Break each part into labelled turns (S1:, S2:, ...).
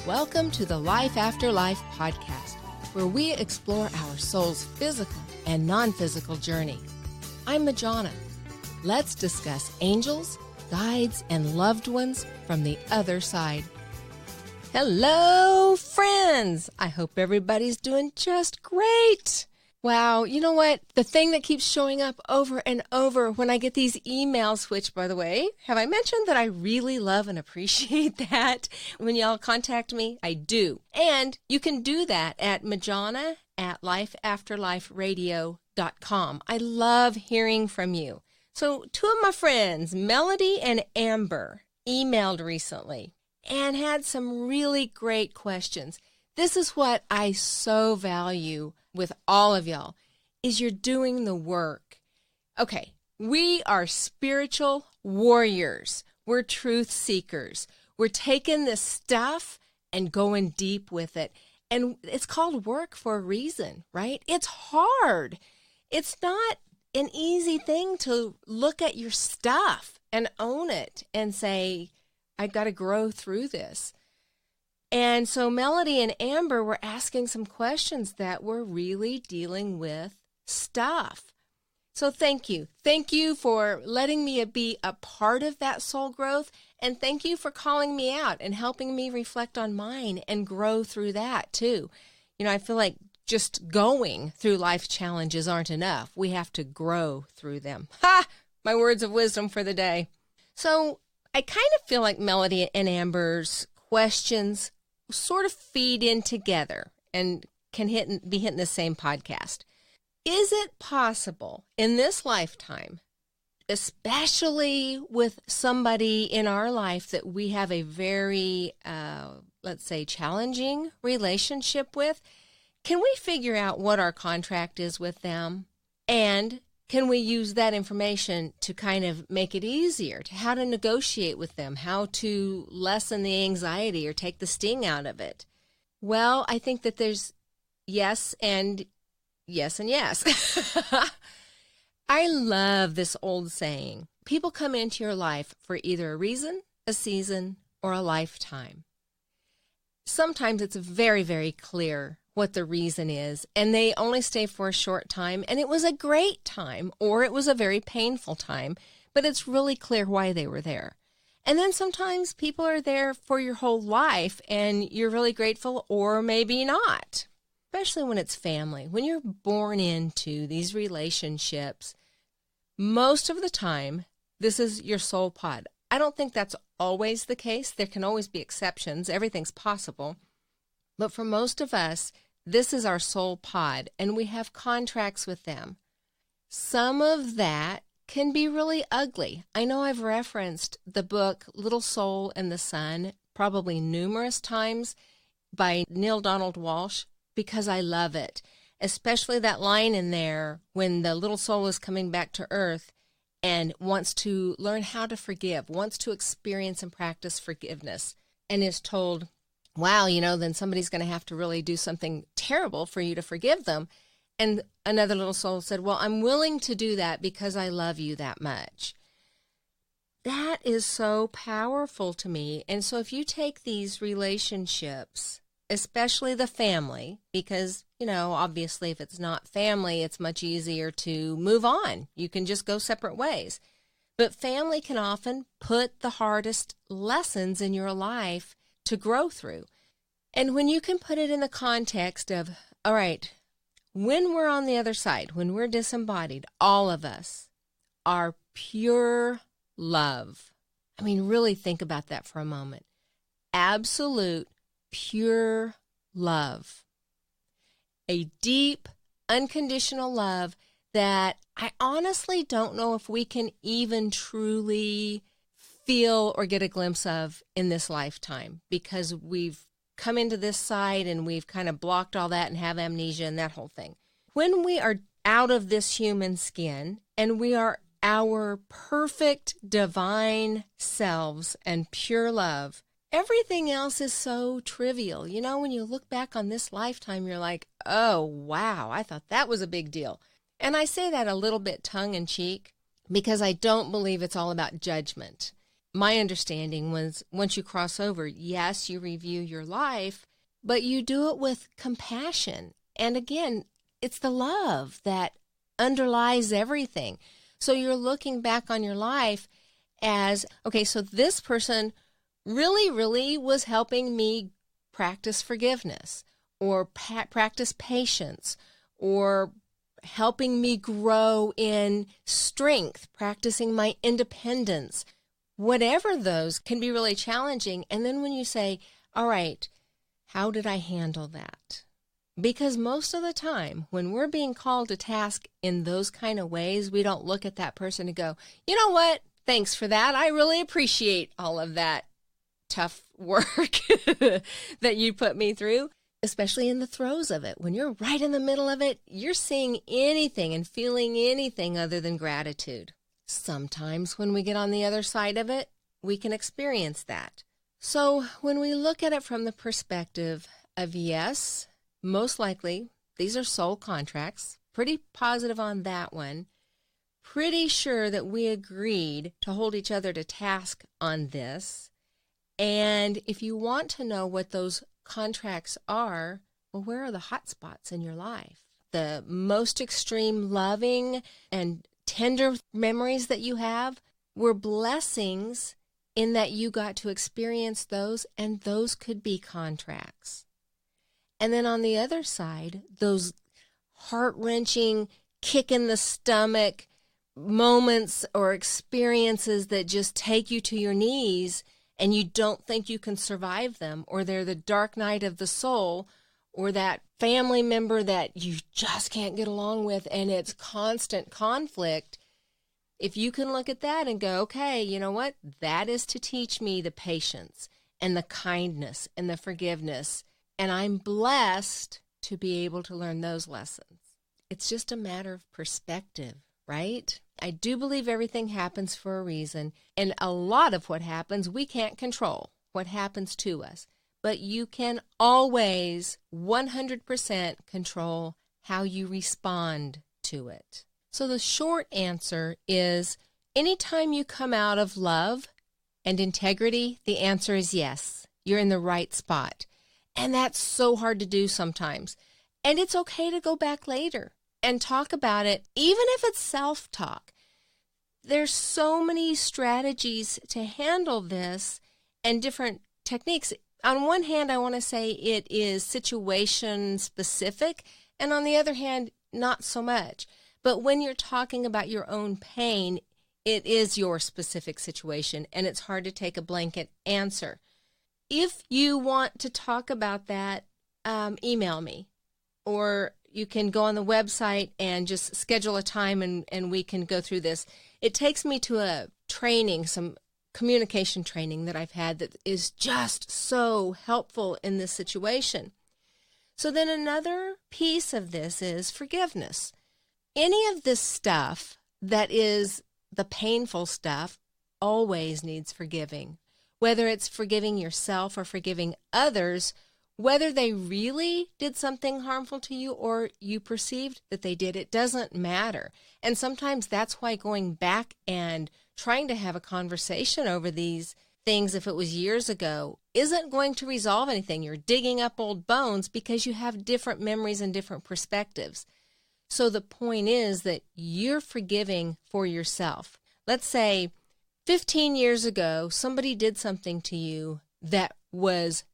S1: Welcome to the Life After Life podcast, where we explore our soul's physical and non-physical journey. I'm Majana. Let's discuss angels, guides, and loved ones from the other side. Hello, friends! I hope everybody's doing just great. Wow, you know what? The thing that keeps showing up over and over when I get these emails, which, by the way, have I mentioned that I really love and appreciate that? When y'all contact me, I do. And you can do that at majana@lifeafterliferadio.com. I love hearing from you. So 2 of my friends, Melody and Amber, emailed recently and had some really great questions. This is what I so value with all of y'all, is you're doing the work. Okay, we are spiritual warriors. We're truth seekers. We're taking this stuff and going deep with it. And it's called work for a reason, right? It's hard. It's not an easy thing to look at your stuff and own it and say, I got to grow through this. And so Melody and Amber were asking some questions that were really dealing with stuff. So thank you. Thank you for letting me be a part of that soul growth. And thank you for calling me out and helping me reflect on mine and grow through that too. You know, I feel like just going through life challenges aren't enough. We have to grow through them. Ha! My words of wisdom for the day. So I kind of feel like Melody and Amber's questions sort of feed in together and can be hitting the same podcast. Is it possible in this lifetime, especially with somebody in our life that we have a very, let's say, challenging relationship with, can we figure out what our contract is with them? And can we use that information to kind of make it easier, to how to negotiate with them, how to lessen the anxiety or take the sting out of it? Well, I think that there's yes and yes and yes. I love this old saying. People come into your life for either a reason, a season, or a lifetime. Sometimes it's very, very clear what the reason is, and they only stay for a short time, and it was a great time, or it was a very painful time, but it's really clear why they were there. And then sometimes people are there for your whole life, and you're really grateful, or maybe not, especially when it's family. When you're born into these relationships, most of the time, this is your soul pod. I don't think that's always the case. There can always be exceptions. Everything's possible. But for most of us, this is our soul pod, and we have contracts with them. Some of that can be really ugly. I know I've referenced the book Little Soul and the Sun probably numerous times by Neale Donald Walsch because I love it, especially that line in there when the little soul is coming back to earth and wants to learn how to forgive, wants to experience and practice forgiveness, and is told, wow, then somebody's going to have to really do something terrible for you to forgive them. And another little soul said, well, I'm willing to do that because I love you that much. That is so powerful to me. And so if you take these relationships, especially the family, because, obviously if it's not family, it's much easier to move on. You can just go separate ways. But family can often put the hardest lessons in your life to grow through. And when you can put it in the context of, all right, when we're on the other side, when we're disembodied, all of us are pure love. I mean, really think about that for a moment. Absolute, pure love. A deep, unconditional love that I honestly don't know if we can even truly feel or get a glimpse of in this lifetime, because we've come into this side and we've kind of blocked all that and have amnesia and that whole thing. When we are out of this human skin and we are our perfect divine selves and pure love, everything else is so trivial. When you look back on this lifetime, you're like, oh, wow, I thought that was a big deal. And I say that a little bit tongue in cheek because I don't believe it's all about judgment. my understanding was once you cross over, yes, you review your life, but you do it with compassion. And again, it's the love that underlies everything. So you're looking back on your life as, okay, so this person really, really was helping me practice forgiveness or practice patience or helping me grow in strength, practicing my independence. Whatever those can be really challenging. And then when you say, all right, how did I handle that? Because most of the time when we're being called to task in those kind of ways, we don't look at that person and go, you know what? Thanks for that. I really appreciate all of that tough work that you put me through, especially in the throes of it. When you're right in the middle of it, you're seeing anything and feeling anything other than gratitude. Sometimes when we get on the other side of it, we can experience that. So when we look at it from the perspective of yes, most likely these are soul contracts, pretty positive on that one, pretty sure that we agreed to hold each other to task on this. And if you want to know what those contracts are, well, where are the hot spots in your life? The most extreme loving and tender memories that you have were blessings in that you got to experience those, and those could be contracts. And then on the other side, those heart-wrenching, kick in the stomach moments or experiences that just take you to your knees and you don't think you can survive them, or they're the dark night of the soul, or that family member that you just can't get along with and it's constant conflict. If you can look at that and go, okay, you know what? That is to teach me the patience and the kindness and the forgiveness. And I'm blessed to be able to learn those lessons. It's just a matter of perspective, right? I do believe everything happens for a reason. And a lot of what happens, we can't control what happens to us. But you can always 100% control how you respond to it. So the short answer is anytime you come out of love and integrity, the answer is yes. You're in the right spot. And that's so hard to do sometimes. And it's okay to go back later and talk about it, even if it's self-talk. There's so many strategies to handle this and different techniques. On one hand, I want to say it is situation specific, and on the other hand, not so much. But when you're talking about your own pain, it is your specific situation, and it's hard to take a blanket answer. If you want to talk about that, email me, or you can go on the website and just schedule a time and we can go through this. It takes me to a training, some communication training that I've had that is just so helpful in this situation. So then another piece of this is forgiveness. Any of this stuff that is the painful stuff always needs forgiving. Whether it's forgiving yourself or forgiving others, whether they really did something harmful to you or you perceived that they did, it doesn't matter. And sometimes that's why going back and trying to have a conversation over these things, if it was years ago, isn't going to resolve anything. You're digging up old bones because you have different memories and different perspectives. So the point is that you're forgiving for yourself. Let's say 15 years ago, somebody did something to you that was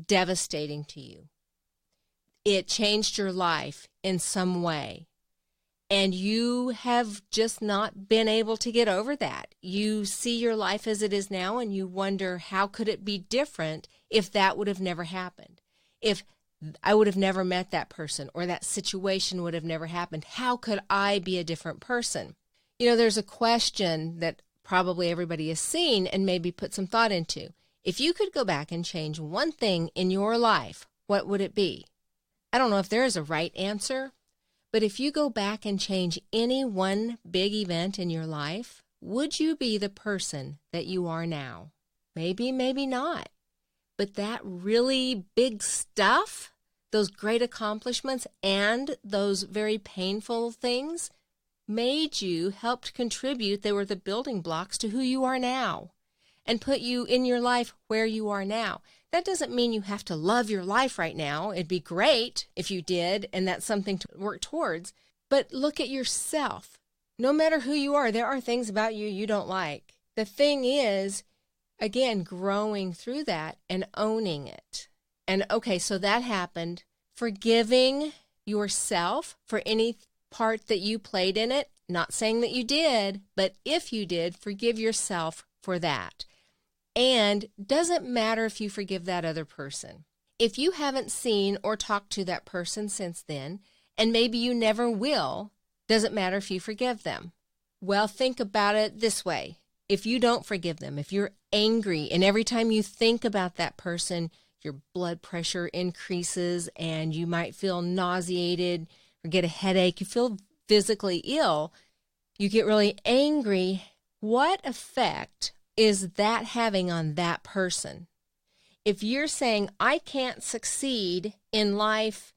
S1: devastating to you. It changed your life in some way. And you have just not been able to get over that. You see your life as it is now and you wonder, how could it be different if that would have never happened? If I would have never met that person or that situation would have never happened, how could I be a different person? You know, there's a question that probably everybody has seen and maybe put some thought into. If you could go back and change one thing in your life, what would it be? I don't know if there is a right answer, but if you go back and change any one big event in your life, would you be the person that you are now? Maybe, maybe not. But that really big stuff, those great accomplishments and those very painful things made you, helped contribute. They were the building blocks to who you are now. and put you in your life where you are now. That doesn't mean you have to love your life right now. It'd be great if you did, and that's something to work towards. But look at yourself. No matter who you are, there are things about you you don't like. The thing is, again, growing through that and owning it. And okay, so that happened. Forgiving yourself for any part that you played in it. Not saying that you did, but if you did, forgive yourself for that. And doesn't matter if you forgive that other person. If you haven't seen or talked to that person since then, and maybe you never will, doesn't matter if you forgive them. Well, think about it this way. If you don't forgive them, if you're angry, and every time you think about that person, your blood pressure increases and you might feel nauseated or get a headache, you feel physically ill, you get really angry, what effect is that having on that person? If you're saying, I can't succeed in life,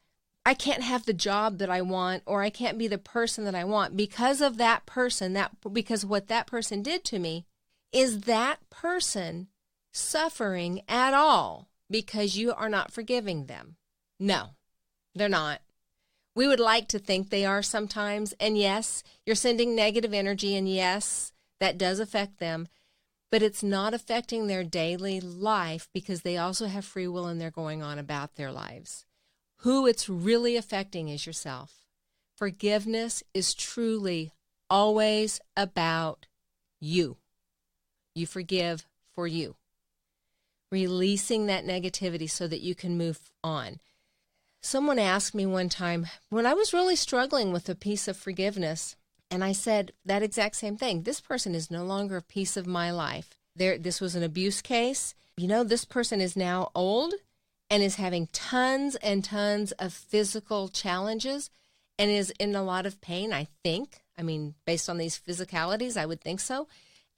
S1: I can't have the job that I want, or I can't be the person that I want because of that person, because what that person did to me, is that person suffering at all because you are not forgiving them? No, they're not. We would like to think they are sometimes, and yes, you're sending negative energy, and yes, that does affect them, but it's not affecting their daily life because they also have free will and they're going on about their lives. Who it's really affecting is yourself. Forgiveness is truly always about you. You forgive for you. Releasing that negativity so that you can move on. Someone asked me one time when I was really struggling with a piece of forgiveness, and I said that exact same thing. This person is no longer a piece of my life. This was an abuse case. This person is now old and is having tons and tons of physical challenges and is in a lot of pain, I think. Based on these physicalities, I would think so.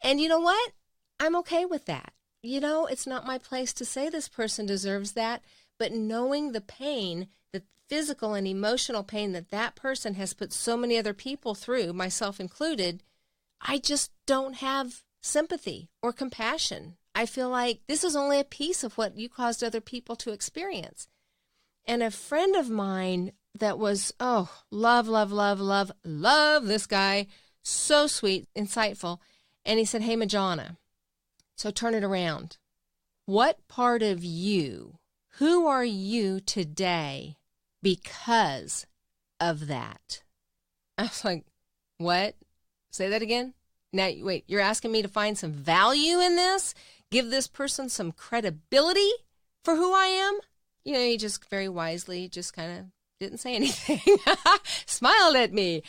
S1: And you know what? I'm okay with that. It's not my place to say this person deserves that, but knowing the pain, the physical and emotional pain that person has put so many other people through, myself included, I just don't have sympathy or compassion. I feel like this is only a piece of what you caused other people to experience. And a friend of mine that was, love this guy, so sweet, insightful, and he said, hey, Majana, so turn it around. What part of you, who are you today because of that? I was like, what? Say that again? Now, wait, you're asking me to find some value in this? Give this person some credibility for who I am? He just very wisely just kind of didn't say anything. Smiled at me.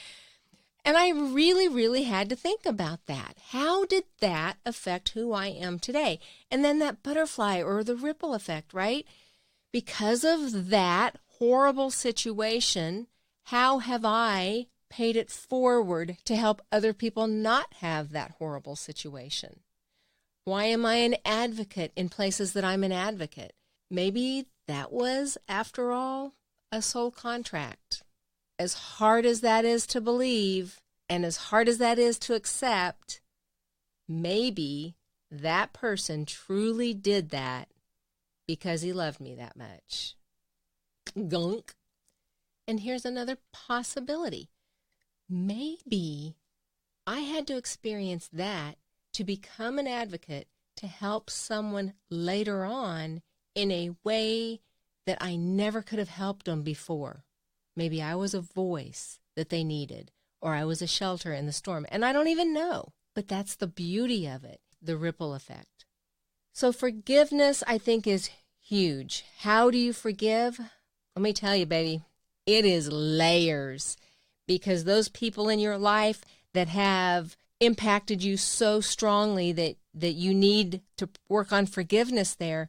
S1: And I really, really had to think about that. How did that affect who I am today? And then that butterfly or the ripple effect, right? Because of that horrible situation, how have I paid it forward to help other people not have that horrible situation? Why am I an advocate in places that I'm an advocate? Maybe that was, after all, a soul contract. As hard as that is to believe, and as hard as that is to accept, maybe that person truly did that because he loved me that much. Gunk. And here's another possibility. Maybe I had to experience that to become an advocate to help someone later on in a way that I never could have helped them before. Maybe I was a voice that they needed, or I was a shelter in the storm, and I don't even know. But that's the beauty of it, the ripple effect. So forgiveness, I think, is huge. How do you forgive? Let me tell you, baby, it is layers, because those people in your life that have impacted you so strongly that you need to work on forgiveness there.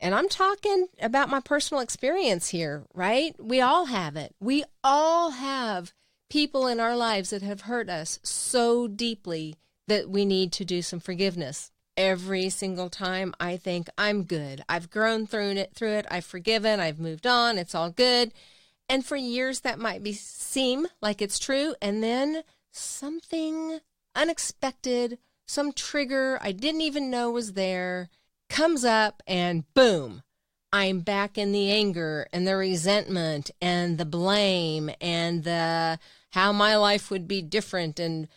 S1: And I'm talking about my personal experience here, right? We all have it. We all have people in our lives that have hurt us so deeply that we need to do some forgiveness. Every single time I think I'm good. I've grown through it. I've forgiven. I've moved on. It's all good. And for years that might seem like it's true. And then something unexpected some trigger I didn't even know was there comes up, and boom, I'm back in the anger and the resentment and the blame and the how my life would be different and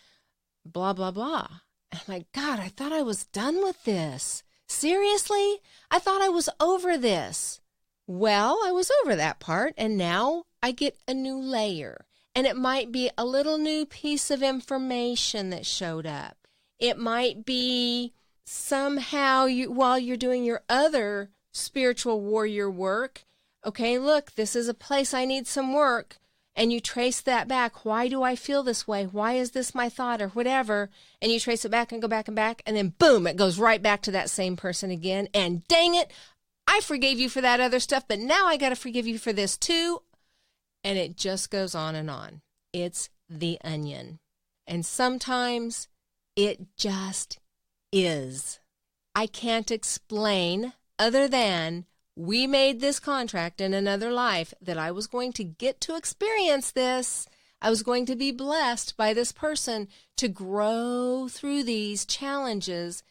S1: blah, blah, blah. And I'm like, God, I thought I was done with this. Seriously? I thought I was over this. Well, I was over that part, and now I get a new layer. And it might be a little new piece of information that showed up. It might be somehow while you're doing your other spiritual warrior work, okay, look, this is a place I need some work. And you trace that back. Why do I feel this way? Why is this my thought or whatever? And you trace it back and go back and back. And then boom, it goes right back to that same person again. And dang it, I forgave you for that other stuff, but now I got to forgive you for this too. And it just goes on and on. It's the onion. And sometimes it just is. I can't explain other than we made this contract in another life that I was going to get to experience this. I was going to be blessed by this person to grow through these challenges,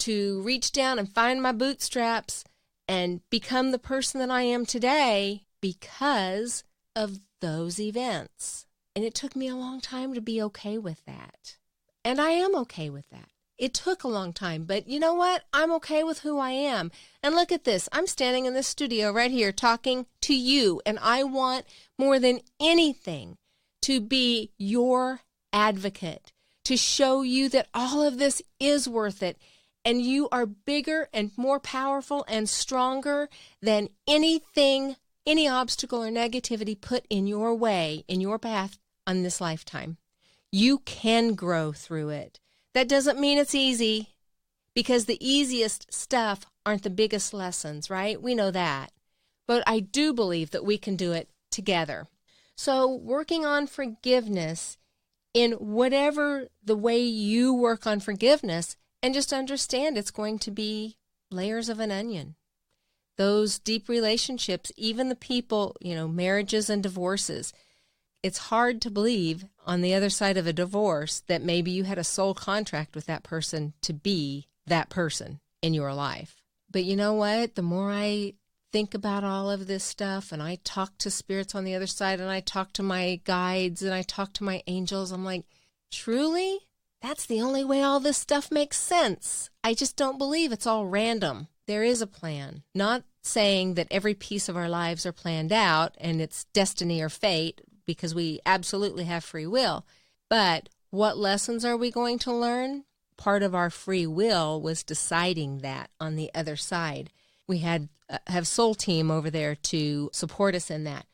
S1: to reach down and find my bootstraps and become the person that I am today because of those events. And it took me a long time to be okay with that. And I am okay with that. It took a long time, but you know what? I'm okay with who I am. And look at this. I'm standing in this studio right here talking to you, and I want more than anything to be your advocate, to show you that all of this is worth it, and you are bigger and more powerful and stronger than anything, any obstacle or negativity put in your way, in your path on this lifetime. You can grow through it. That doesn't mean it's easy, because the easiest stuff aren't the biggest lessons, right? We know that. But I do believe that we can do it together. So working on forgiveness in whatever the way you work on forgiveness, and just understand it's going to be layers of an onion. Those deep relationships, even the people, marriages and divorces, it's hard to believe on the other side of a divorce that maybe you had a soul contract with that person to be that person in your life. But you know what? The more I think about all of this stuff, and I talk to spirits on the other side, and I talk to my guides, and I talk to my angels, I'm like, truly? That's the only way all this stuff makes sense. I just don't believe it's all random. There is a plan. Not saying that every piece of our lives are planned out and it's destiny or fate, because we absolutely have free will. But what lessons are we going to learn? Part of our free will was deciding that on the other side. We have Soul Team over there to support us in that.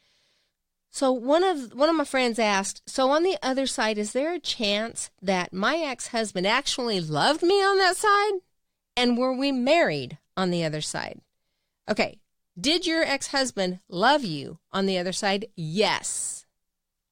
S1: So one of my friends asked, so on the other side, is there a chance that my ex-husband actually loved me on that side? And were we married on the other side? Okay, did your ex-husband love you on the other side? Yes.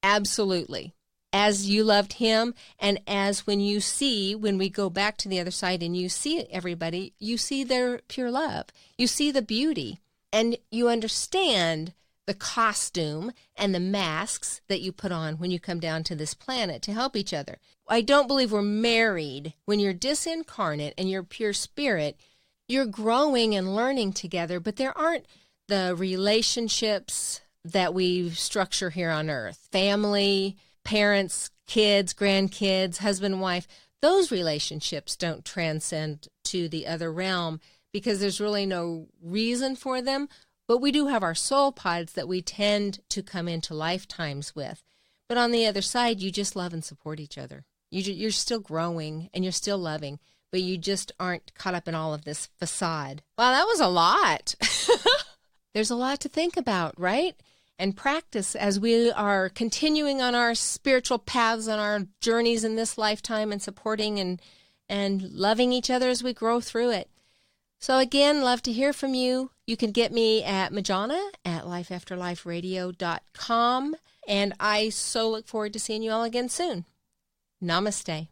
S1: Absolutely. As you loved him, and as when we go back to the other side and you see everybody, you see their pure love. You see the beauty, and you understand the costume and the masks that you put on when you come down to this planet to help each other. I don't believe we're married. When you're disincarnate and you're pure spirit, you're growing and learning together, but there aren't the relationships that we structure here on earth. Family, parents, kids, grandkids, husband, wife, those relationships don't transcend to the other realm because there's really no reason for them. But we do have our soul pods that we tend to come into lifetimes with. But on the other side, you just love and support each other. You're still growing and you're still loving, but you just aren't caught up in all of this facade. Wow, that was a lot. There's a lot to think about, right? And practice as we are continuing on our spiritual paths, on our journeys in this lifetime, and supporting and loving each other as we grow through it. So again, love to hear from you. You can get me at Majana at lifeafterliferadio.com. And I so look forward to seeing you all again soon. Namaste.